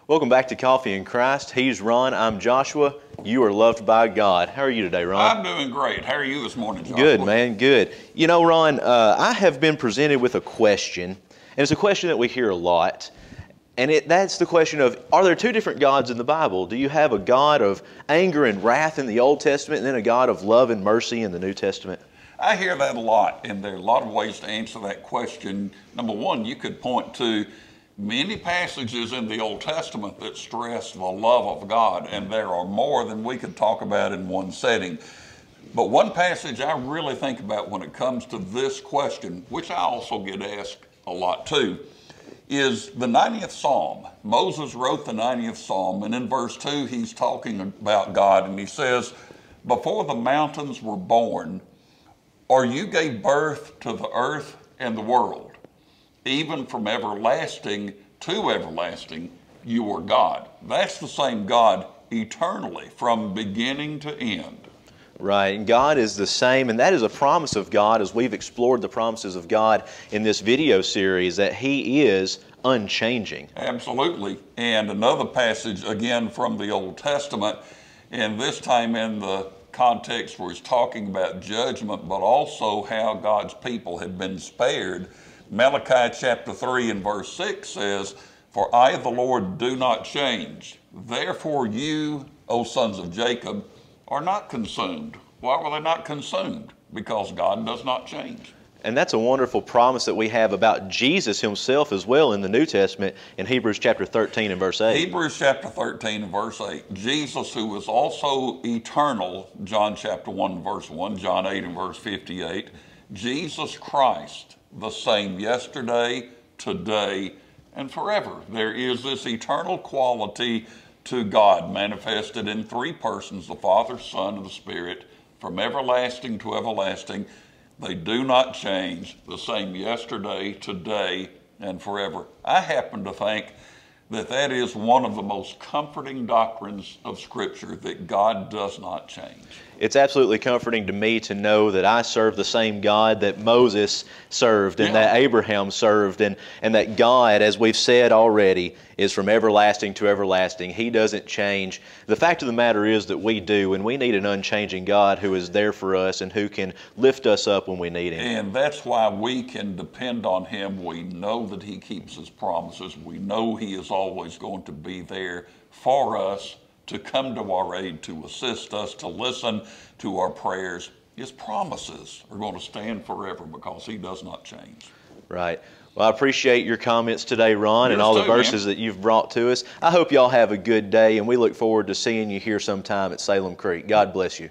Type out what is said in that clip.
Welcome back to Coffee in Christ. He's Ron. I'm Joshua. You are loved by God. How are you today, Ron? I'm doing great. How are you this morning, Joshua? Good, man. Good. You know, Ron, I have been presented with a question, and it's a question that we hear a lot. And that's the question of, are there two different gods in the Bible? Do you have a God of anger and wrath in the Old Testament and then a God of love and mercy in the New Testament? I hear that a lot, and there are a lot of ways to answer that question. Number one, you could point to many passages in the Old Testament that stress the love of God, and there are more than we could talk about in one setting. But one passage I really think about when it comes to this question, which I also get asked a lot too, is the 90th Psalm. Moses wrote the 90th Psalm, and in verse 2 he's talking about God, and he says, "Before the mountains were born, or you gave birth to the earth and the world, even from everlasting to everlasting, you are God." That's the same God eternally, from beginning to end. Right, and God is the same, and that is a promise of God as we've explored the promises of God in this video series, that He is unchanging. Absolutely. And another passage, again from the Old Testament, and this time in the context where he's talking about judgment, but also how God's people have been spared. Malachi chapter 3 and verse 6 says, "For I, the Lord, do not change. Therefore you, O sons of Jacob, are not consumed." Why were they not consumed? Because God does not change. And that's a wonderful promise that we have about Jesus Himself as well in the New Testament in Hebrews chapter 13 and verse 8. Hebrews chapter 13 and verse 8. Jesus, who is also eternal, John chapter 1 verse 1, John 8 and verse 58. Jesus Christ, the same yesterday, today, and forever. There is this eternal quality to God manifested in three persons, the Father, Son, and the Spirit, from everlasting to everlasting. They do not change, the same yesterday, today, and forever. I happen to think that that is one of the most comforting doctrines of Scripture, that God does not change. It's absolutely comforting to me to know that I serve the same God that Moses served and that Abraham served, and that God, as we've said already, is from everlasting to everlasting. He doesn't change. The fact of the matter is that we do, and we need an unchanging God who is there for us and who can lift us up when we need Him. And that's why we can depend on Him. We know that He keeps His promises. We know He is always going to be there for us, to come to our aid, to assist us, to listen to our prayers. His promises are going to stand forever because He does not change. Right. Well, I appreciate your comments today, Ron, and all the verses that you've brought to us. I hope y'all have a good day, and we look forward to seeing you here sometime at Salem Creek. God bless you.